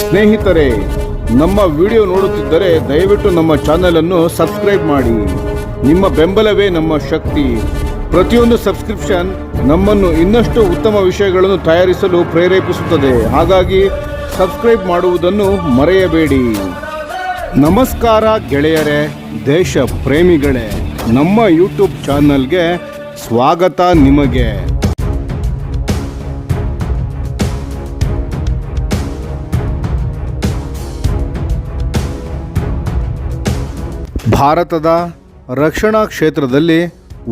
ಸ್ನೇಹಿತರೆ, ನಮ್ಮ ವಿಡಿಯೋ ನೋಡುತ್ತಿದ್ದರೆ ದಯವಿಟ್ಟು ನಮ್ಮ ಚಾನೆಲ್ ಅನ್ನು ಸಬ್ಸ್ಕ್ರೈಬ್ ಮಾಡಿ. ನಿಮ್ಮ ಬೆಂಬಲವೇ ನಮ್ಮ ಶಕ್ತಿ. ಪ್ರತಿಯೊಂದು ಸಬ್ಸ್ಕ್ರಿಪ್ಷನ್ ನಮ್ಮನ್ನು ಇನ್ನಷ್ಟು ಉತ್ತಮ ವಿಷಯಗಳನ್ನು ತಯಾರಿಸಲು ಪ್ರೇರೇಪಿಸುತ್ತದೆ. ಹಾಗಾಗಿ ಸಬ್ಸ್ಕ್ರೈಬ್ ಮಾಡುವುದನ್ನು ಮರೆಯಬೇಡಿ. ನಮಸ್ಕಾರ ಗೆಳೆಯರೇ, ದೇಶ ಪ್ರೇಮಿಗಳೇ, ನಮ್ಮ ಯೂಟ್ಯೂಬ್ ಚಾನಲ್ಗೆ ಸ್ವಾಗತ ನಿಮಗೆ. ಭಾರತದ ರಕ್ಷಣಾ ಕ್ಷೇತ್ರದಲ್ಲಿ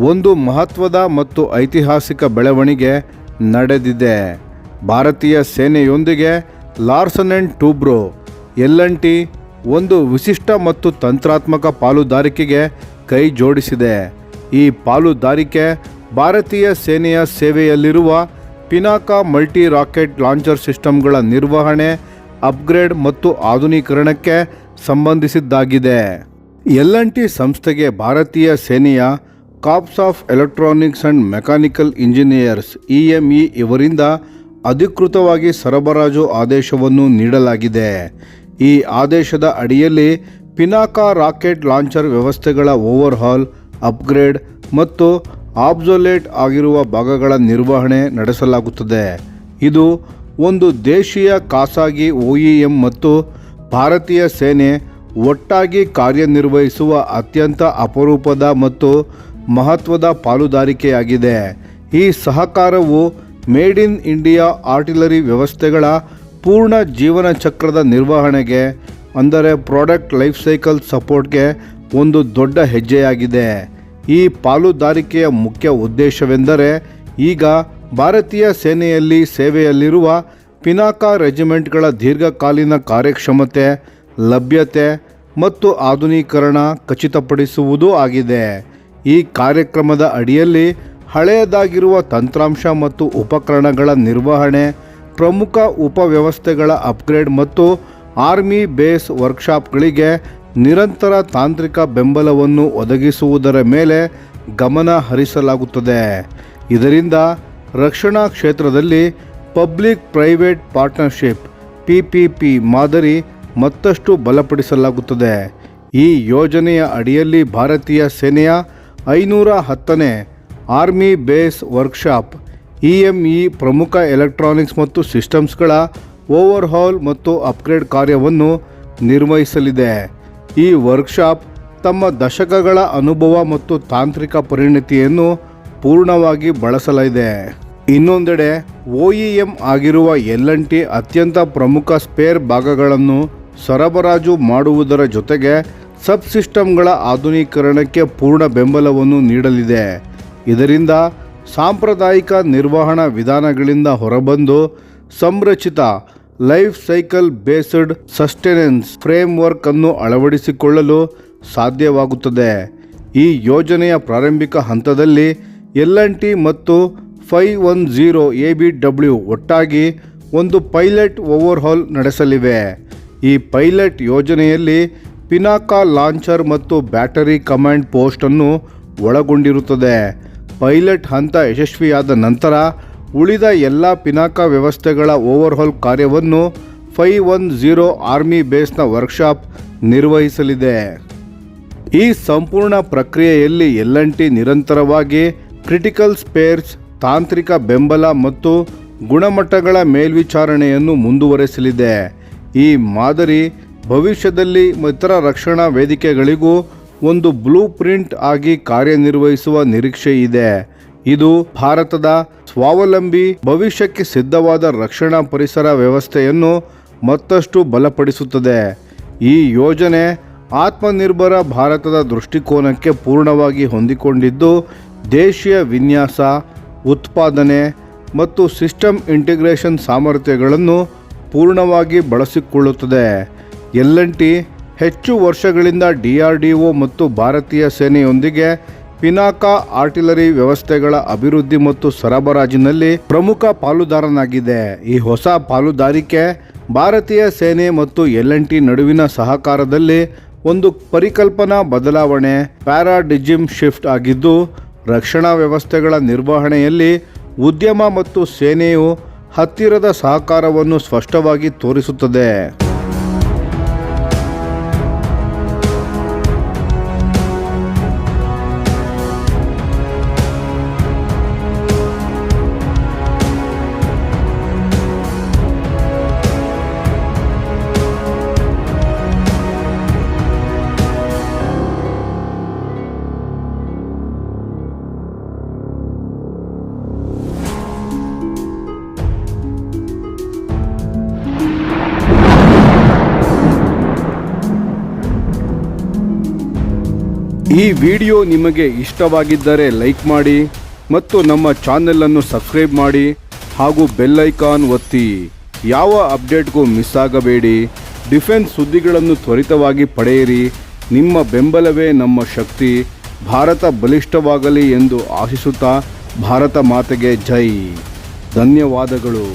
ಒಂದು ಮಹತ್ವದ ಮತ್ತು ಐತಿಹಾಸಿಕ ಬೆಳವಣಿಗೆ ನಡೆದಿದೆ. ಭಾರತೀಯ ಸೇನೆಯೊಂದಿಗೆ ಲಾರ್ಸನ್ ಅಂಡ್ ಟೂಬ್ರೋ LNT ಒಂದು ವಿಶಿಷ್ಟ ಮತ್ತು ತಂತ್ರಾತ್ಮಕ ಪಾಲುದಾರಿಕೆಗೆ ಕೈ ಜೋಡಿಸಿದೆ. ಈ ಪಾಲುದಾರಿಕೆ ಭಾರತೀಯ ಸೇನೆಯ ಸೇವೆಯಲ್ಲಿರುವ ಪಿನಾಕ ಮಲ್ಟಿ ರಾಕೆಟ್ ಲಾಂಚರ್ ಸಿಸ್ಟಮ್ಗಳ ನಿರ್ವಹಣೆ, ಅಪ್ಗ್ರೇಡ್ ಮತ್ತು ಆಧುನೀಕರಣಕ್ಕೆ ಸಂಬಂಧಿಸಿದ್ದಾಗಿದೆ. LNT ಸಂಸ್ಥೆಗೆ ಭಾರತೀಯ ಸೇನೆಯ corps of electronics and mechanical engineers EME ಇವರಿಂದ ಅಧಿಕೃತವಾಗಿ ಸರಬರಾಜು ಆದೇಶವನ್ನು ನೀಡಲಾಗಿದೆ. ಈ ಆದೇಶದ ಅಡಿಯಲ್ಲಿ ಪಿನಾಕ ರಾಕೆಟ್ ಲಾಂಚರ್ ವ್ಯವಸ್ಥೆಗಳ ಓವರ್ಹಾಲ್, ಅಪ್ಗ್ರೇಡ್ ಮತ್ತು ಆಬ್ಸೊಲೇಟ್ ಆಗಿರುವ ಭಾಗಗಳ ನಿರ್ವಹಣೆ ನಡೆಸಲಾಗುತ್ತದೆ. ಇದು ಒಂದು ದೇಶೀಯ ಖಾಸಗಿ OEM ಮತ್ತು ಭಾರತೀಯ ಸೇನೆ ಒಟ್ಟಾಗಿ ಕಾರ್ಯನಿರ್ವಹಿಸುವ ಅತ್ಯಂತ ಅಪರೂಪದ ಮತ್ತು ಮಹತ್ವದ ಪಾಲುದಾರಿಕೆಯಾಗಿದೆ. ಈ ಸಹಕಾರವು ಮೇಡ್ ಇನ್ ಇಂಡಿಯಾ ಆರ್ಟಿಲರಿ ವ್ಯವಸ್ಥೆಗಳ ಪೂರ್ಣ ಜೀವನ ಚಕ್ರದ ನಿರ್ವಹಣೆಗೆ, ಅಂದರೆ ಪ್ರಾಡಕ್ಟ್ ಲೈಫ್ ಸೈಕಲ್ ಸಪೋರ್ಟ್ಗೆ ಒಂದು ದೊಡ್ಡ ಹೆಜ್ಜೆಯಾಗಿದೆ. ಈ ಪಾಲುದಾರಿಕೆಯ ಮುಖ್ಯ ಉದ್ದೇಶವೆಂದರೆ ಈಗ ಭಾರತೀಯ ಸೇನೆಯಲ್ಲಿ ಸೇವೆಯಲ್ಲಿರುವ ಪಿನಾಕ ರೆಜಿಮೆಂಟ್ಗಳ ದೀರ್ಘಕಾಲೀನ ಕಾರ್ಯಕ್ಷಮತೆ, ಲಭ್ಯತೆ ಮತ್ತು ಆಧುನೀಕರಣ ಖಚಿತಪಡಿಸುವುದೂ ಆಗಿದೆ. ಈ ಕಾರ್ಯಕ್ರಮದ ಅಡಿಯಲ್ಲಿ ಹಳೆಯದಾಗಿರುವ ತಂತ್ರಾಂಶ ಮತ್ತು ಉಪಕರಣಗಳ ನಿರ್ವಹಣೆ, ಪ್ರಮುಖ ಉಪವ್ಯವಸ್ಥೆಗಳ ಅಪ್ಗ್ರೇಡ್ ಮತ್ತು ಆರ್ಮಿ ಬೇಸ್ ವರ್ಕ್ಶಾಪ್ಗಳಿಗೆ ನಿರಂತರ ತಾಂತ್ರಿಕ ಬೆಂಬಲವನ್ನು ಒದಗಿಸುವುದರ ಮೇಲೆ ಗಮನ ಹರಿಸಲಾಗುತ್ತದೆ. ಇದರಿಂದ ರಕ್ಷಣಾ ಕ್ಷೇತ್ರದಲ್ಲಿ ಪಬ್ಲಿಕ್ ಪ್ರೈವೇಟ್ ಪಾರ್ಟ್ನರ್ಶಿಪ್ PPP ಮಾದರಿ ಮತ್ತಷ್ಟು ಬಲಪಡಿಸಲಾಗುತ್ತದೆ. ಈ ಯೋಜನೆಯ ಅಡಿಯಲ್ಲಿ ಭಾರತೀಯ ಸೇನೆಯ 510ನೇ ಆರ್ಮಿ ಬೇಸ್ ವರ್ಕ್ಶಾಪ್ EME ಪ್ರಮುಖ ಎಲೆಕ್ಟ್ರಾನಿಕ್ಸ್ ಮತ್ತು ಸಿಸ್ಟಮ್ಸ್ಗಳ ಓವರ್ಹಾಲ್ ಮತ್ತು ಅಪ್ಗ್ರೇಡ್ ಕಾರ್ಯವನ್ನು ನಿರ್ವಹಿಸಲಿದೆ. ಈ ವರ್ಕ್ಶಾಪ್ ತಮ್ಮ ದಶಕಗಳ ಅನುಭವ ಮತ್ತು ತಾಂತ್ರಿಕ ಪರಿಣತಿಯನ್ನು ಪೂರ್ಣವಾಗಿ ಬಳಸಲಿದೆ. ಇನ್ನೊಂದೆಡೆ OEM ಆಗಿರುವ LNT ಅತ್ಯಂತ ಪ್ರಮುಖ ಸ್ಪೇರ್ ಭಾಗಗಳನ್ನು ಸರಬರಾಜು ಮಾಡುವುದರ ಜೊತೆಗೆ ಸಬ್ ಸಿಸ್ಟಮ್ಗಳ ಆಧುನೀಕರಣಕ್ಕೆ ಪೂರ್ಣ ಬೆಂಬಲವನ್ನು ನೀಡಲಿದೆ. ಇದರಿಂದ ಸಾಂಪ್ರದಾಯಿಕ ನಿರ್ವಹಣಾ ವಿಧಾನಗಳಿಂದ ಹೊರಬಂದು ಸಂರಚಿತ life cycle based sustenance framework ಅನ್ನು ಅಳವಡಿಸಿಕೊಳ್ಳಲು ಸಾಧ್ಯವಾಗುತ್ತದೆ. ಈ ಯೋಜನೆಯ ಪ್ರಾರಂಭಿಕ ಹಂತದಲ್ಲಿ LNT ಮತ್ತು 510 ABW ಒಟ್ಟಾಗಿ ಒಂದು ಪೈಲಟ್ ಓವರ್ಹಾಲ್ ನಡೆಸಲಿವೆ. ಈ ಪೈಲಟ್ ಯೋಜನೆಯಲ್ಲಿ ಪಿನಾಕ ಲಾಂಚರ್ ಮತ್ತು ಬ್ಯಾಟರಿ ಕಮಾಂಡ್ ಪೋಸ್ಟ್ ಅನ್ನು ಒಳಗೊಂಡಿರುತ್ತದೆ. ಪೈಲಟ್ ಹಂತ ಯಶಸ್ವಿಯಾದ ನಂತರ ಉಳಿದ ಎಲ್ಲ ಪಿನಾಕ ವ್ಯವಸ್ಥೆಗಳ ಓವರ್ಹಾಲ್ ಕಾರ್ಯವನ್ನು 510 ಆರ್ಮಿ ಬೇಸ್ನ ವರ್ಕ್ಶಾಪ್ ನಿರ್ವಹಿಸಲಿದೆ. ಈ ಸಂಪೂರ್ಣ ಪ್ರಕ್ರಿಯೆಯಲ್ಲಿ LNT ನಿರಂತರವಾಗಿ ಕ್ರಿಟಿಕಲ್ ಸ್ಪೇರ್ಸ್, ತಾಂತ್ರಿಕ ಬೆಂಬಲ ಮತ್ತು ಗುಣಮಟ್ಟಗಳ ಮೇಲ್ವಿಚಾರಣೆಯನ್ನು ಮುಂದುವರೆಸಲಿದೆ. ಈ ಮಾದರಿ ಭವಿಷ್ಯದಲ್ಲಿ ಇತರ ರಕ್ಷಣಾ ವೇದಿಕೆಗಳಿಗೂ ಒಂದು ಬ್ಲೂ ಪ್ರಿಂಟ್ ಆಗಿ ಕಾರ್ಯನಿರ್ವಹಿಸುವ ನಿರೀಕ್ಷೆ ಇದೆ. ಇದು ಭಾರತದ ಸ್ವಾವಲಂಬಿ ಭವಿಷ್ಯಕ್ಕೆ ಸಿದ್ಧವಾದ ರಕ್ಷಣಾ ಪರಿಸರ ವ್ಯವಸ್ಥೆಯನ್ನು ಮತ್ತಷ್ಟು ಬಲಪಡಿಸುತ್ತದೆ. ಈ ಯೋಜನೆ ಆತ್ಮನಿರ್ಭರ ಭಾರತದ ದೃಷ್ಟಿಕೋನಕ್ಕೆ ಪೂರ್ಣವಾಗಿ ಹೊಂದಿಕೊಂಡಿದ್ದು, ದೇಶೀಯ ವಿನ್ಯಾಸ, ಉತ್ಪಾದನೆ ಮತ್ತು ಸಿಸ್ಟಮ್ ಇಂಟಿಗ್ರೇಷನ್ ಸಾಮರ್ಥ್ಯಗಳನ್ನು ಪೂರ್ಣವಾಗಿ ಬಳಸಿಕೊಳ್ಳುತ್ತದೆ. LNT ಹೆಚ್ಚು ವರ್ಷಗಳಿಂದ DRDO ಮತ್ತು ಭಾರತೀಯ ಸೇನೆಯೊಂದಿಗೆ ಪಿನಾಕ ಆರ್ಟಿಲರಿ ವ್ಯವಸ್ಥೆಗಳ ಅಭಿವೃದ್ಧಿ ಮತ್ತು ಸರಬರಾಜಿನಲ್ಲಿ ಪ್ರಮುಖ ಪಾಲುದಾರನಾಗಿದೆ. ಈ ಹೊಸ ಪಾಲುದಾರಿಕೆ ಭಾರತೀಯ ಸೇನೆ ಮತ್ತು LNT ನಡುವಿನ ಸಹಕಾರದಲ್ಲಿ ಒಂದು ಪರಿಕಲ್ಪನಾ ಬದಲಾವಣೆ, ಪ್ಯಾರಾಡಿಜಿಮ್ ಶಿಫ್ಟ್ ಆಗಿದ್ದು, ರಕ್ಷಣಾ ವ್ಯವಸ್ಥೆಗಳ ನಿರ್ವಹಣೆಯಲ್ಲಿ ಉದ್ಯಮ ಮತ್ತು ಸೇನೆಯು ಹತ್ತಿರದ ಸಹಕಾರವನ್ನು ಸ್ಪಷ್ಟವಾಗಿ ತೋರಿಸುತ್ತದೆ. ಈ ವಿಡಿಯೋ ನಿಮಗೆ ಇಷ್ಟವಾಗಿದ್ದರೆ ಲೈಕ್ ಮಾಡಿ ಮತ್ತು ನಮ್ಮ ಚಾನೆಲನ್ನು ಸಬ್ಸ್ಕ್ರೈಬ್ ಮಾಡಿ ಹಾಗೂ ಬೆಲ್ ಐಕಾನ್ ಒತ್ತಿ. ಯಾವ ಅಪ್ಡೇಟ್ಗೂ ಮಿಸ್ ಆಗಬೇಡಿ. ಡಿಫೆನ್ಸ್ ಸುದ್ದಿಗಳನ್ನು ತ್ವರಿತವಾಗಿ ಪಡೆಯಿರಿ. ನಿಮ್ಮ ಬೆಂಬಲವೇ ನಮ್ಮ ಶಕ್ತಿ. ಭಾರತ ಬಲಿಷ್ಠವಾಗಲಿ ಎಂದು ಆಶಿಸುತ್ತಾ ಭಾರತ ಮಾತೆಗೆ ಜೈ. ಧನ್ಯವಾದಗಳು.